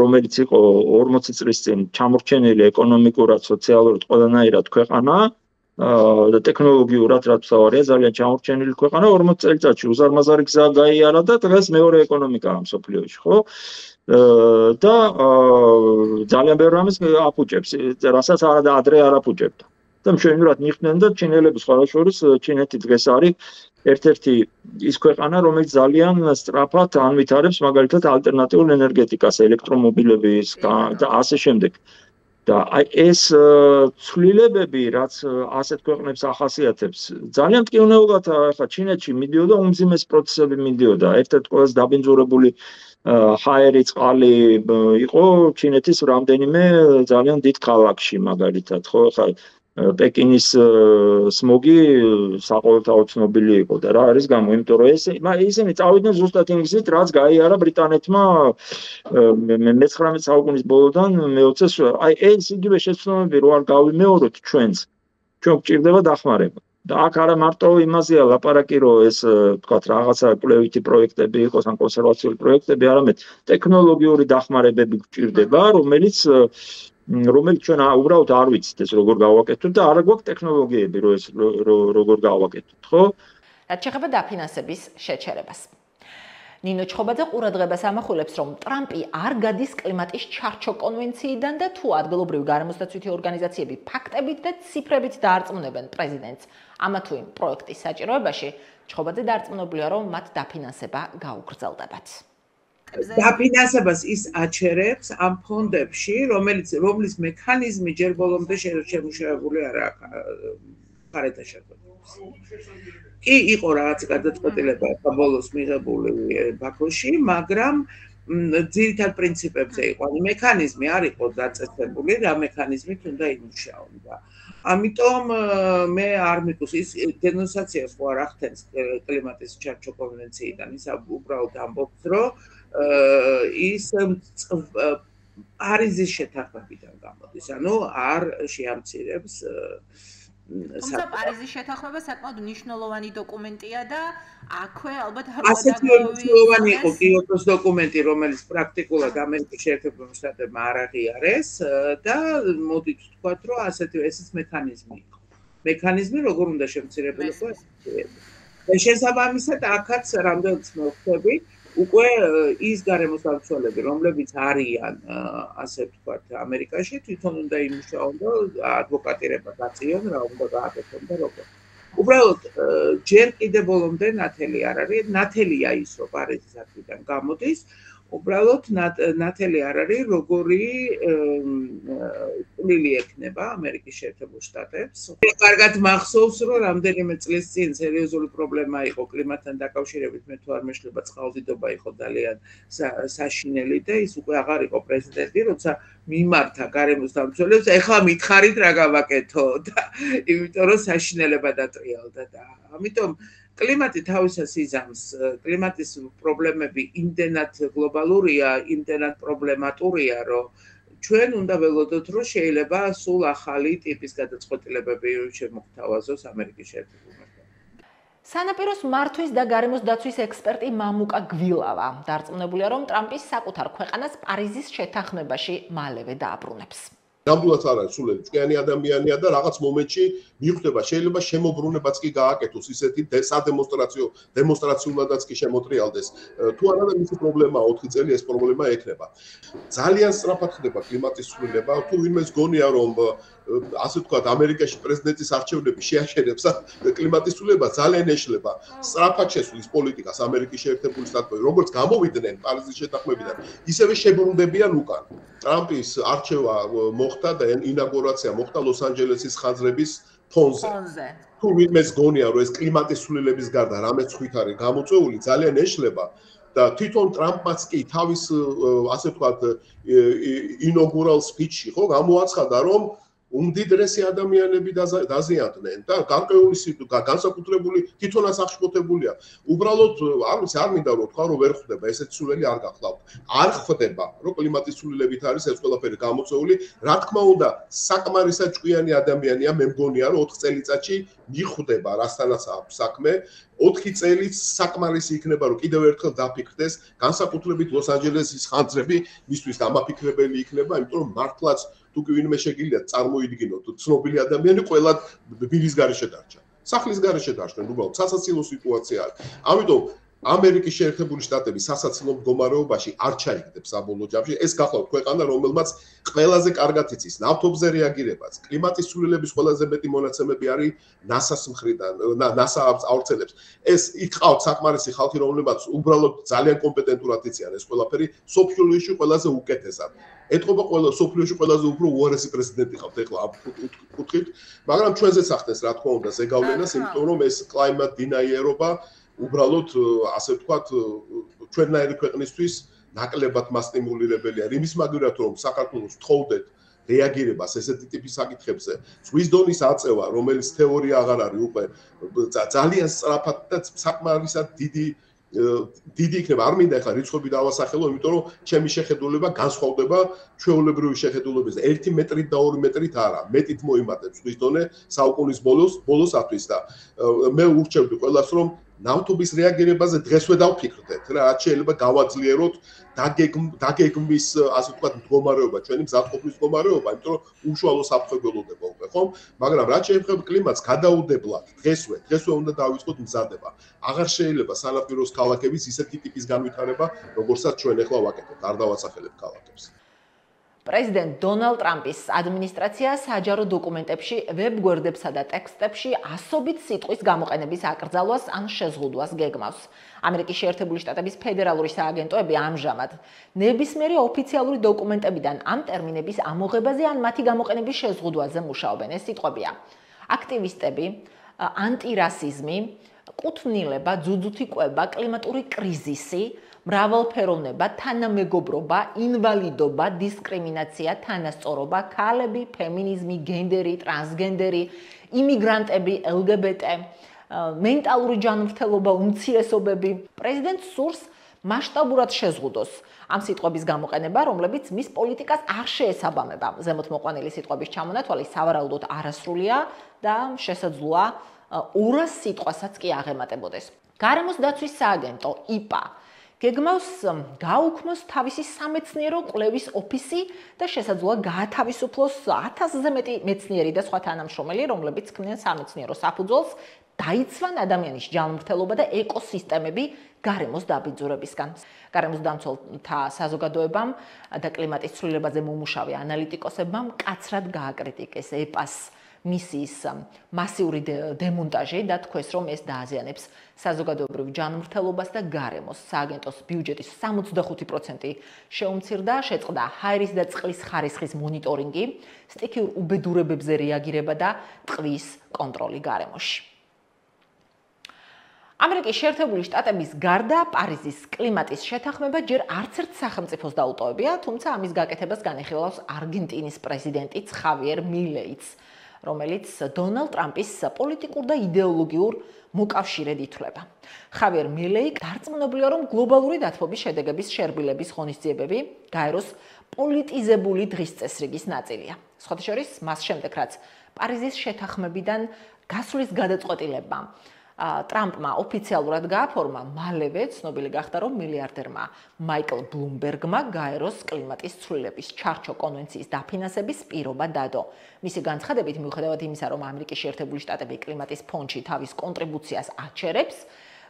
რომელიც იყო 40 წლის წინ ჩამორჩენილი ეკონომიკურად, სოციალურად ყველანაირად ქვეყანა და ტექნოლოგიურად რაც ვსაუარია, ძალიან ჩამორჩენილი ქვეყანა, 40 წელიწადში უზარმაზარი გზა გაიარა და დღეს მეორე ეკონომიკაა მსოფლიოში, ხო? და ძალიან ბევრ რამეს აფუჭებს, რასაც ადრე არ აფუჭებდა. და მშვენივრად მიხვდნენ და ჩინელების ხარაშორის ჩინეთი დღეს არის ერთ-ერთი ის ქვეყანა, რომელიც ძალიან სწრაფად ანვითარებს მაგალითად ალტერნატიულ ენერგეტიკას, ელექტრომობილების და ასე შემდეგ. და აი ეს ცვლილებები, რაც ასეთ ქვეყნებს ახასიათებს, ძალიან მტკივნეულად ახლა ჩინეთში მიდიოდა უმძიმეს პროცესები მიდიოდა. ერთ-ერთი ყველაზე დაბინძურებული ჰაერი წყალი იყო ჩინეთის რამდენიმე ძალიან დიდ ქალაქში მაგალითად, ხო, ხა პეკინის სმოგი საყოველთაოდ ცნობილი იყო და რა არის გამო, იმიტომ რომ ისინი წავიდნენ ზუსტად იმ გზით, რაც გაიარა ბრიტანეთმა მე-19 საუკუნის ბოლოდან მე-20-ს. აი ეს იგივე შეცდომები რო არ გავიმეოროთ ჩვენ გვჭირდება დახმარება. და აქ არა მარტო იმაზეა ლაპარაკი, რომ ეს თქვათ რაღაცა კვლევითი პროექტები იყოს ან კონსერვაციული პროექტები, არამედ ტექნოლოგიური დახმარებები გვჭირდება, რომელიც ჩვენ უბრალოდ არ ვიცით ეს როგორ გავაკეთოთ და არ გვაქვს ტექნოლოგიები, რომ ეს როგორ გავაკეთოთ, ხო? რაც შეეხება დაფინანსების შეჩერებას. ნინო ჩხობაძე ყურადღებას ამახვილებს, რომ ტრამპი არ გადის კლიმატის ჩარჩო კონვენციიდან და თუ ადგილობრივი გარემოსდაცვითი ორგანიზაციები ფაქტებით და ციფრებით დაარწმუნებენ პრეზიდენტს ამა თუ იმ პროექტის საჭიროებაში, ჩხობაძე დარწმუნებულია, რომ მათ დაფინანსება გაუგრძელდებათ. დაფინანსებას ის აჩერებს ამ ფონდებში, რომლის მექანიზმი ჯერ ბოლომდე შემუშავებული არაა ფარეთა შეხვედრებს. კი იყო რაღაც გადაწყვეტილება ბოლოს მიღებული ბაქოში, მაგრამ ძირითად პრინციპებზე იყო. ანუ მექანიზმი არ იყო დაწესებული, რა მექანიზმით უნდა იმუშაონ და ამიტომ მე არ მიყავს ის დენონსაციას ხო არ ახდენს კლიმატის ჩარჩო კონვენციიდან, ის უბრალოდ ამბობს, რომ ის პარიზის შეთანხმებიდან გამოდის. ანუ არ შეამცირებს თუმცა პარიზის შეთანხმება საკმაოდ მნიშვნელოვანი დოკუმენტია და აქვე ალბათ ასეთი მნიშვნელოვანი იყო კიოტოს დოკუმენტი, რომელიც პრაქტიკულად ამერიკის შეერთებულ შტატებმა არ აღიარეს და მოდით ვთქვათ, რომ ასეთი ესეც მექანიზმი იყო. მექანიზმი როგორ უნდა შემცირებულიყო ეს. და შესაბამისად აქაც რამდენიც მოვხვდები, უკვე ის გარემოსდამცველები, რომლებიც არიან ასე ვთქვათ ამერიკაში, თვითონ უნდა იმუშაონ და ადვოკატირება გაწიონ, რა უნდა გააკეთონ და როგორ. უბრალოდ ჯერ კიდევ ბოლომდე ნათელი არ არის, ნათელია ის, რომ პარიზის აქტიდან გამოდის, უბრალოდ ნათელი არ არის, როგორი წვლილი ექნება ამერიკის შეერთებულ შტატებს. კარგად მახსოვს, რომ რამდენიმე წლის წინ სერიოზული პრობლემა იყო კლიმატთან დაკავშირებით, მე თუ არ მეშლება წყალდიდობა იყო ძალიან საშინელი და ის უკვე აღარ იყო პრეზიდენტი, როცა მიმართა გარემოსდამცველებს, ეხლა მითხარით რა გავაკეთო და იმიტომ რომ საშინელება დატრიალდა და ამიტომ კლიმატი თავისას იზამს, კლიმატის პრობლემები იმდენად გლობალურია, იმდენად პრობლემატურია, რომ ჩვენ უნდა ველოდოთ, რომ შეიძლება სულ ახალი ტიპის გადაწყვეტილებები შემოგთავაზოს ამერიკის შეერთებულ შტატებში. სანაპიროს მართვის და გარემოს დაცვის ექსპერტი მამუკა გვილავა დარწმუნებულია, რომ ტრამპი საკუთარ ქვეყანას პარიზის შეთანხმებაში მალევე დააბრუნებს. ნამდვილად არ არის სულ ჭკვიანი ადამიანია და რაღაც მომენტში მიხვდება შეიძლება შემოbrunებაც კი გააკეთოს ისეთი დემონსტრაციულადაც კი შემოტრიალდეს თუ არა და მისი პრობლემაა 4 წელი ეს პრობლემა ექნება ძალიან სწრაფად ხდება კლიმატის ცვლილება თუ ვინმეს გონია რომ ასე ვთქვათ ამერიკაში პრეზიდენტის არჩევნები შეაშენებს კლიმატის ცვლილება ძალიან ეშლება სწრაფად შესვლის პოლიტიკას ამერიკის შეერთებული შტატები როგორც გამოვიდნენ პარიზის შეთანხმებიდან ისევე შებრუნდებიან უკან ტრამპის არჩევა მოხდა და ინაგურაცია მოხდა ლოს-ანჯელესის ხაზრების ფონზე. თუ ვინმეს გონია რომ ეს კლიმატის ცვლილების გარდა რამეც ხვით არის გამოწვეული ძალიან ეშლება და თვითონ ტრამპმაც კი თავის ასე ვთქვათ ინოგურალ სპიჩში ხო გამოაცხადა რომ უმდიდრესი ადამიანები დაზიანდნენ და გარკვეული განსაკუთრებული თვითონაც აღშფოთებულია. უბრალოდ არ ვიცი არ მინდა რომ თქვა რომ ვერ ხვდება ესეთ ცვლილები არ გახლავთ. არ ხვდება რომ კლიმატის ცვლილებით არის ეს ყველაფერი გამოწვეული. რა თქმა უნდა საკმარისად ჭკვიანი ადამიანია მე მგონია რომ 4 წელიწადში მიხვდება რასთანაც აქვს საქმე 4 წელიც საკმარისი იქნება რომ კიდევ ერთხელ დაფიქრდეს განსაკუთრებით ლოს-ანჯელესის ხანძრები მისთვის დამაფიქრებელი იქნება იმიტომ რომ მართლაც თუ კი ვინმე შეგიძლიათ წარმოიდგინოთ ცნობილი ადამიანი ყველა ბილის გარეშე დარჩა სახლის გარეშე დარჩა უბრალოდ სასაცილო სიტუაცია არის ამიტომ ამერიკის შეერთებული შტატები სასაცილო მდგომარეობაში არ ჩაიგდებს საბოლოო ჯამში ეს გახლავთ ქვეყანა რომელმაც ყველაზე კარგად იცის ნავთობზე რეაგირებას კლიმატის ცვლილების ყველაზე მეტი მონაცემები არის NASA-ს მხრიდან NASA ავრცელებს ეს იქ ყავთ საკმარისი ხალხი რომლებაც უბრალოდ ძალიან კომპეტენტურად იციან ეს ყველაფერი სოფიოლოგიაში ყველაზე უკეთესად ეთყობა ყველა სოფიოლოგიაში ყველაზე უფრო უარესი პრეზიდენტი ყავთ ეხლა ამ კუთხით მაგრამ ჩვენზეც ახდენს რა თქმა უნდა ზეგავლენას იმიტომ რომ ეს კლიმატ დინაიერობა უბრალოდ ასე ვთქვათ ჩვენნაირი ქვეყნისთვის ნაკლებად მასტიმულირებელია იმის მაგალითად რომ საქართველოს თხოვდეთ რეაგირებას ესეთი ტიპის საკითხებზე ზღვის დონის აწევა რომელიც თეორია აღარ არის უკვე ძალიან სწრაფად და საკმარისად დიდი იქნება არ მინდა ახლა რიცხვები დავასახელო იმიტომ რომ ჩემი შეხედულება განსხვავდება ჩვეულებრივი შეხედულებისგან 1 მეტრით და 2 მეტრით არა მეტით მოიმატებს ზღვის დონე საუკუნის ბოლოსთვის და მე ურჩევდი ყველას რომ ნავთობის რეაგირებაზე დღესვე დავფიქრდეთ რა რაც შეიძლება გავაძლიეროთ დაგეგმვის ასე ვთქვათ მდგომარეობა ჩვენი მზადყოფნის მდგომარეობა იმიტომ რომ უშუალო საფრთხებელოდება უკვე ხომ მაგრამ რაც შეეხება კლიმატს გადაუდებლად დღესვე უნდა დავიწყოთ მზადება აღარ შეიძლება სანაპიროს ქალაქების ისეთი ტიპის განვითარება როგორცაც ჩვენ ახლა ვაკეთებთ არ დავასახელებ ქალაქებს პრეზიდენტ დონალდ ტრამპის ადმინისტრაცია საჯარო დოკუმენტებში, ვებგვერდებსა და ტექსტებში ასობით სიტყვის გამოყენების აკრძალვას ან შეზღუდვას გეგმავს. ამერიკის შეერთებული შტატების ფედერალური სააგენტოები ამჟამად ნებისმიერი ოფიციალური დოკუმენტებიდან ამ ტერმინების ამოღებაზე ან მათი გამოყენების შეზღუდვაზე მუშაობენ. ეს სიტყვებია: აქტივისტები, ანტირასიზმი, კუთვნილება, ძუძუთი კვება, კლიმატური კრიზისი, მრავალფეროვნება, თანამეგობრობა, ინვალიდობა, დისკრიმინაცია, თანასწორობა, ქალები, ფემინიზმი, გენდერი, ტრანსგენდერი, იმიგრანტები, LGBT, მენტალური ჯანმრთელობა, უმცირესობები. პრეზიდენტ სურს მასშტაბურად შეზღუდოს ამ სიტყვების გამოყენება, რომლებიც მის პოლიტიკას არ შეესაბამება. ზემოთ მოყვანილი სიტყვების ჩამონათვალი სავარაუდოდ არასრულია და შესაძლოა 200 სიტყვასაც კი აღემატებოდეს. გარემოს დაცვის სააგენტო IPA გეგმავს გაუქმოს თავისი სამეცნიერო კვლევის ოფისი და შესაძლოა გაათავისუფლოს 1000-ზე მეტი მეცნიერი და სხვა თანამშრომელი, რომლებიც ქმნიან სამეცნიერო საფუძველს, დაიცვან ადამიანის ჯანმრთელობა და ეკოსისტემები გარემოს დაბინძურებისგან. გარემოს დამცველთა საზოგადოებამ და კლიმატის ცვლილებაზე მომუშავე ანალიტიკოსებმა მკაცრად გააკრიტიკეს EPA-ს მისიის მასიური დემონტაჟი და თქვეს, რომ ეს დააზიანებს საზოგადოებრივ ჯანმრთელობას და გარემოს. სააგენტოს ბიუჯეტის 65% შეუმცირდა, შეწყდა ჰაერის და წყლის ხარისხის მონიტორინგი, სტიქიურ უბედურებებზე რეაგირება და ტყვის კონტროლი გარემოში. ამერიკის შეერთებული შტატების გარდა პარიზის კლიმატის შეთანხმება ჯერ არც ერთ სახელმწიფოს დაუტოვებია, თუმცა ამის გაკეთებას განიხილავს არგენტინის პრეზიდენტიც ხავიერ მილეიც, რომელიც დონალდ ტრამპის პოლიტიკურ და იდეოლოგიურ მოკავშირედ ითვლება. ხავიერ მილეი დარწმუნებულია, რომ გლობალური დათბობის შედეგების შერბილების ღონისძიებები გაეროს პოლიტიზებული დღის წესრიგის ნაწილია. სხვათა შორის, მას შემდეგ, რაც პარიზის შეთანხმებიდან გასვლის გადაწყვეტილებამ ტრამპმა ოფიციალურად გააფორმა, მალევე ცნობილი გახდა, რომ მილიარდერმა მაიკლ ბლუმბერგმა გაეროს კლიმატის ცვლილების ჩარჩო კონვენციის დაფინანსების პირობა დადო. მისი განცხადებით, მიუხედავად იმისა, რომ ამერიკის შეერთებული შტატები კლიმატის ფონდში თავის კონტრიბუციას აჩერებს,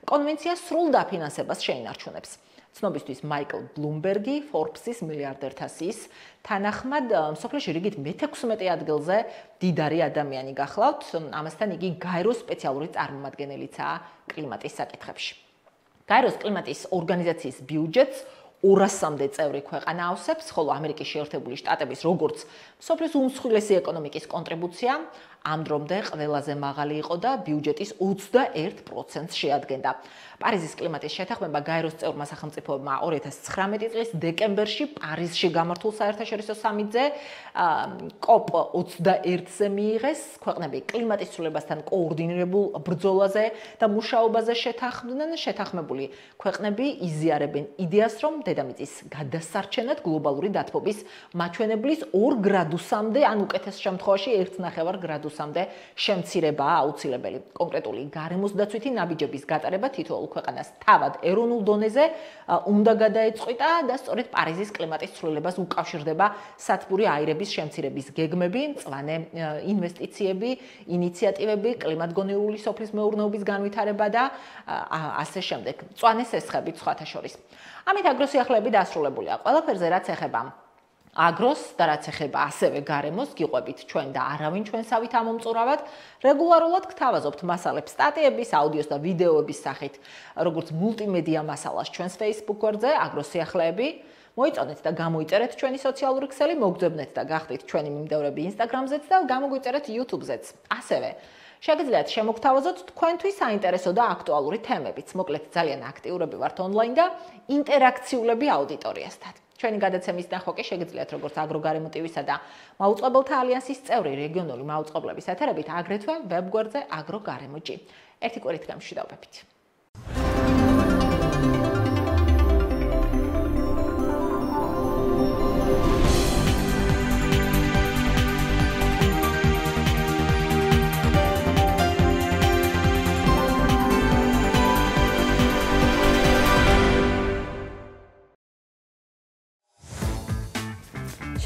კონვენცია სრულ დაფინანსებას შეინარჩუნებს. ცნობისთვის მაიკლ ბლუმბერგი Forbes-ის მილიარდერთა სიის თანახმად მსოფლიოში რიგით მე-16 ადგილზე დიდარი ადამიანი გახლავთ, ამასთან იგი გაეროს სპეციალური წარმომადგენელიცაა კლიმატის საკითხებში. გაეროს კლიმატის ორგანიზაციის ბიუჯეტს 200-მდე წევრი ქვეყანა ავსებს, ხოლო ამერიკის შეერთებული შტატების როგორც მსოფლიოს უმსხვილესი ეკონომიკის კონტრიბუცია ამ დრომდე ყველაზე მაღალი იყო და ბიუჯეტის 21%-ს შეადგენდა. პარიზის კლიმატის შეთანხმება გაეროს წევრმა სახელმწიფოებმა 2019 წლის დეკემბერში პარიზში გამართულ საერთაშორისო სამიტზე COP21-ზე მიიღეს. ქვეყნები კლიმატის ცვლილებასთან კოორდინირებულ ბრძოლაზე და მუშაობაზე შეთანხმდნენ. შეთანხმებული ქვეყნები იზიარებენ იდეას, რომ დედამიწის გადასარჩენად გლობალური დათბობის მაჩვენებლის 2 გრადუსამდე, ან უკეთეს შემთხვევაში 1,5 გრადუსამდე შემცირებაა აუცილებელი. კონკრეტული გარემოს დაცვითი ნაბიჯების გატარება თითოეულ ქვეყანას თავად ეროვნულ დონეზე უნდა გადაეწყვიტა და სწორედ პარიზის კლიმატის ცვლილებას უკავშირდება სათბური აირების შემცირების გეგმები, მწვანე ინვესტიციები, ინიციატივები, კლიმატგონივრული სოფლის მეურნეობის განვითარება და ასე შემდეგ. მწვანე სესხებით სხვათა შორის. ამით აგროსიახლეები დასრულებულია. ყველაფერზე რაც ეხება აგროს და რაც ეხება ასევე გარემოს, გიყვებით ჩვენ და არავინ ჩვენსავით ამომწურავად, რეგულარულად გთავაზობთ მასალებს სტატიების, აუდიოს და ვიდეოების სახით, როგორც მულტიმედია მასალას ჩვენს Facebook გვერდზე აგროსიახლეები. მოიწონეთ და გამოიწერეთ ჩვენი სოციალური ქსელი, მოგძებნეთ და გახდით ჩვენი მიმდევრები Instagram-ზეც და გამოგვიწერეთ YouTube-ზეც. ასევე შეგიძლიათ შემოგთავაზოთ თქვენთვის საინტერესო და აქტუალური თემებიც. მოკლედ ძალიან აქტიურები ვართ ონლაინ და ინტერაქციულები აუდიტორიასთან. ჩვენი გადაცემის ნახვა კი შეგიძლიათ როგორც აგროგარემო TV-სა და მაუწყებელთა ალიანსის წევრი რეგიონული მაუწყებლების ეთერებით, აგრეთვე ვებგვერდზე agrogaraemo.gi. ერთი კვირით გამშვიდობებით.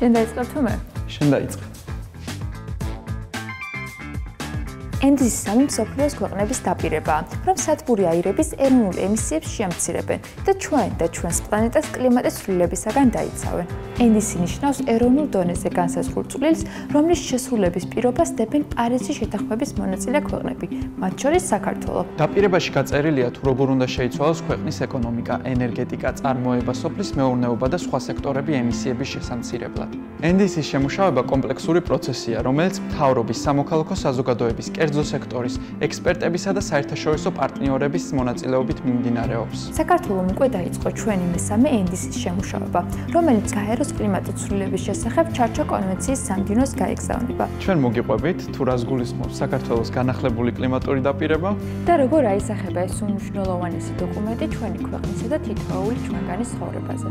შენ დაიწყებ თუ მე? შენ დაიწყე. ენდის სამი მსოფლიოს ქვეყნების დაპირება, რომ სათბური აირების ეროვნულ ემისიებს შეამცირებენ და ჩვენს პლანეტას კლიმატის ცვლილებისაგან დაიცავენ. ენდისი ნიშნავს ეროვნულ დონეზე განსაზღვრულ წვლილს, რომლის შესრულების პირობას დებენ პარიზის შეთანხმების მონაწილე ქვეყნები, მათ შორის საქართველო. დაპირებაში გაწერილია თუ როგორ უნდა შეიცვალოს ქვეყნის ეკონომიკა, ენერგეტიკა, წარმოება, სოფლის მეურნეობა და სხვა სექტორები ემისიების შესამცირებლად. ენდისის შემუშავება კომპლექსური პროცესია, რომელიც მთავრობის, სამოქალაქო საზოგადოების, კერძო კერძო სექტორის ექსპერტებისა და საერთაშორისო პარტნიორების მონაწილეობით მიმდინარეობს. საქართველოს უკვე დაიწყო ჩვენი მესამე ენდისის შემუშავება, რომელიც გაეროს კლიმატის ცვლილების შესახებ ჩარჩო კონვენციის სამდინოს გაეგზავნება. ჩვენ მოგიყვებით თუ რას გულისხმობს საქართველოს განახლებული კლიმატური დაპირება და როგორ აისახება ეს უმნიშვნელოვანესი დოკუმენტი ჩვენი ქვეყნისა და თითოეული ჩვენგანის ცხოვრებაზე.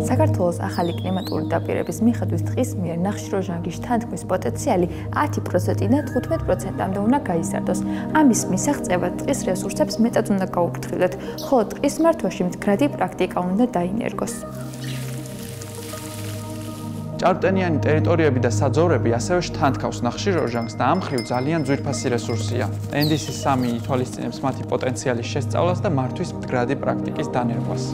საქართველოს ახალი კლიმატური დაპირების მიხედვით დღის მიერ ნახშირორჟანგის თანთქმის პოტენციალი 10%-დან 15%-მდე უნდა გაიზარდოს. ამის მისაღწევად ტყის რესურსებს მეტად უნდა გაუფრთხილდეთ, ხოლო ტყის მართვაში მდგრადი პრაქტიკა უნდა დაინერგოს. ჭარბტენიანი ტერიტორიები და საძოვრები ასევე შთანთქავს ნახშირორჟანგს და ამ მხრივ ძალიან ძვირფასი რესურსია. NDC 3 ითვალისწინებს მათი პოტენციალის შესწავლას და მართვის მდგრადი პრაქტიკის დანერგვას.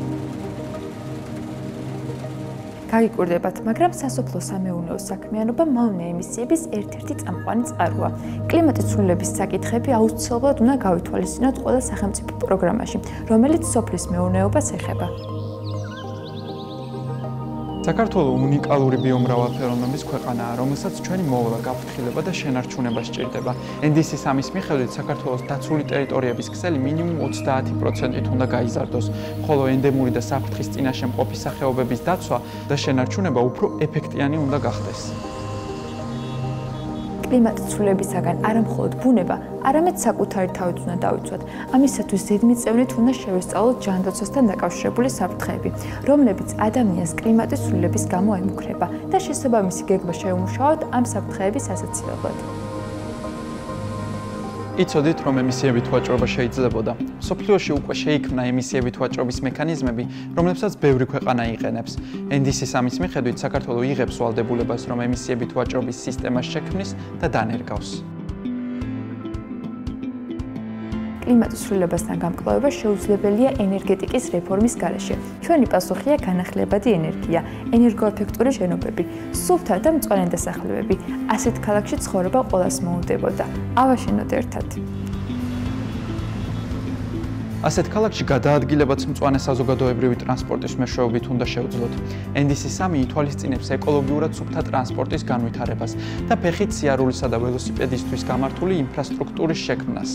გაგიკვირდებათ, მაგრამ სასოფლო-სამეურნეო საქმიანობა მავნე ემისიების ერთ-ერთი წამყვანი წყაროა. კლიმატის ცვლილების საკითხები აუცილებლად უნდა გავითვალისწინოთ ყველა სახელმწიფო პროგრამაში, რომელიც სოფლის მეურნეობას ეხება. საქართველოს უნიკალური ბიომრავალფეროვნების ქვეყანაა, რომელსაც ჩვენი მოვლა, გაფრთხილება და შენარჩუნება სჭირდება. NDC 3-ის მიხედვით საქართველოს დაცული ტერიტორიების ქსელი მინიმუმ 30%-ით უნდა გაიზარდოს, ხოლო ენდემური და საფრთხის წინაშე მყოფი სახეობების დაცვა და შენარჩუნება უფრო ეფექტიანი უნდა გახდეს. კლიმატის ცვლილებისაგან არა მხოლოდ ბუნება, არამედ საკუთარი თავით უნდა დავიცვათ. ამისათვის ზედმიწევნით უნდა შევესწავლოთ ჯანდაცვასთან დაკავშირებული საფრთხეები, რომლებიც ადამიანს კლიმატის ცვლილების გამო ემუქრება და შესაბამისი გეგმა შევმუშაოთ ამ საფრთხეების ასაცილებლად. იცოდით, რომ ემისიებით ვაჭრობა შეიძლებოდა. სოფლიოში უკვე შეიქმნა ემისიებით ვაჭრობის მექანიზმები, რომლებსაც ბევრი ქვეყანა იყენებს. NDC 3-ის მიხედვით საქართველოს იღებს ვალდებულებას, რომ ემისიებით ვაჭრობის სისტემას შექმნის და დანერგავს. კლიმატის ცვლილებასთან გამკლავება შეუძლებელია ენერგეტიკის რეფორმის გარეშე. ჩვენი პასუხია განახლებადი ენერგია, ენერგოეფექტური შენობები, სუფთა და მწვანე დასახლებები. ასეთ ქალაქში ცხოვრება ყველას მოუნდებოდა. ავაშენოთ ერთად. ასეთ ქალაქში გადაადგილებაც მწვანე საზოგადოებრივი ტრანსპორტის მეშვეობით უნდა შევძლოთ. NDC 3 ითვალისწინებს ეკოლოგიურად სუფთა ტრანსპორტის განვითარებას და ფეხით სიარულისა და ველოსიპედისთვის გამართული ინფრასტრუქტურის შექმნას.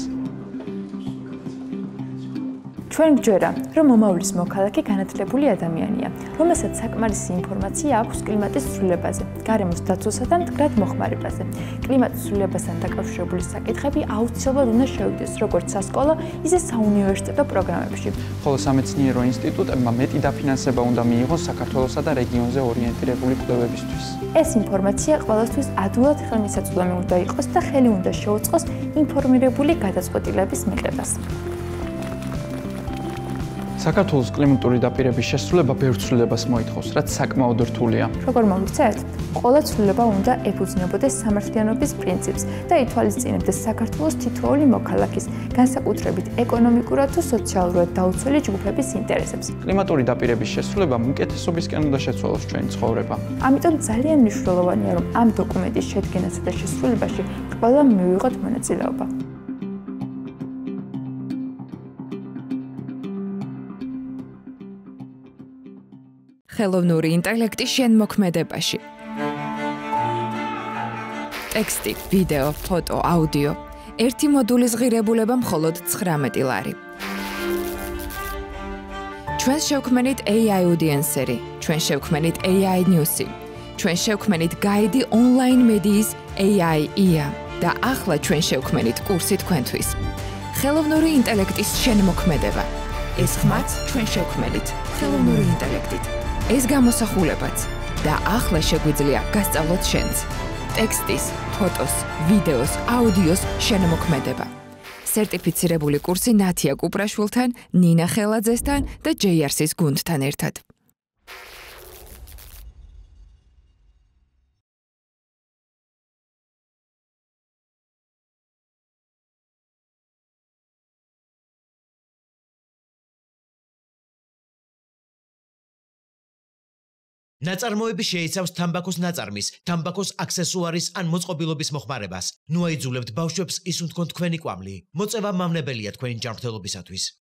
ჩვენ გვჯერა, რომ მომავლის მოქალაქე განათლებული ადამიანია, რომელსაც საკმარისი ინფორმაცია აქვს კლიმატის ცვლილებაზე, გარემოს დაცვასა და მდგრად მოხმარებაზე. კლიმატის ცვლილებასთან დაკავშირებული საკითხები აუცილებლად უნდა შევიდეს როგორც სასკოლო, ისე საუნივერსიტეტო პროგრამებში. ხოლო სამეცნიერო ინსტიტუტებმა მეტი დაფინანსება უნდა მიიღოს საქართველოსა და რეგიონზე ორიენტირებული კვლევებისთვის. ეს ინფორმაცია ყველასთვის ადვილად ხელმისაწვდომი უნდა იყოს და ხელი უნდა შეუწყოს ინფორმირებული გადაწყვეტილების მიღებას. საქართველოს კლიმატური დაპირების შესრულება ბევრ ცვლილებას მოითხოვს, რაც საკმაოდ რთულია. როგორ მოგიცეთ? ყველა ცვლილება უნდა ეფუძნებოდეს სამართლიანობის პრინციპს და ითვალისწინებდეს საქართველოს თითოეული მოქალაქის, განსაკუთრებით ეკონომიკურად თუ სოციალურად დაუცველი ჯგუფების ინტერესებს. კლიმატური დაპირების შესრულებამ უკეთესობისკენ უნდა შეცვალოს ჩვენი ცხოვრება. ამიტომ ძალიან მნიშვნელოვანია, რომ ამ დოკუმენტის შედგენასა და შესრულებაში ყველამ მივიღოთ მონაწილეობა. ხელოვნური ინტელექტი შენმოქმედებაში. ტექსტი, ვიდეო, ფოტო, აუდიო. ერთი მოდულის ღირებულება მხოლოდ 19 ლარი. ჩვენ შევქმნით AI audience-ერი, ჩვენ შევქმნით AI News-ი, ჩვენ შევქმნით გაიდი ონლაინ მედიის AI IA და ახლა ჩვენ შევქმნით კურსი თქვენთვის. ხელოვნური ინტელექტის შენმოქმედება. ეს ხმაც ჩვენ შევქმნით ხელოვნური ინტელექტით. ეს გამოსახულებაც და ახლა შეგვიძლია გასწავლოთ შენც. ტექსტის, ფოტოს, ვიდეოს, აუდიოს შენმოქმედება. სერტიფიცირებული კურსი ნათია კუპრაშვილთან, ნინა ხელაძესთან და JRC-ის გუნდთან ერთად. ნაწარმოები შეიცავს თამბაქოს ნაწარმის, თამბაქოს აქსესუარის ან მოწყობილობის მოხმარებას. ნუ აიძულებთ ბავშვებს ისუნთქონ თქვენი კვამლი. მოწევა მავნებელია თქვენი ჯანმრთელობისათვის.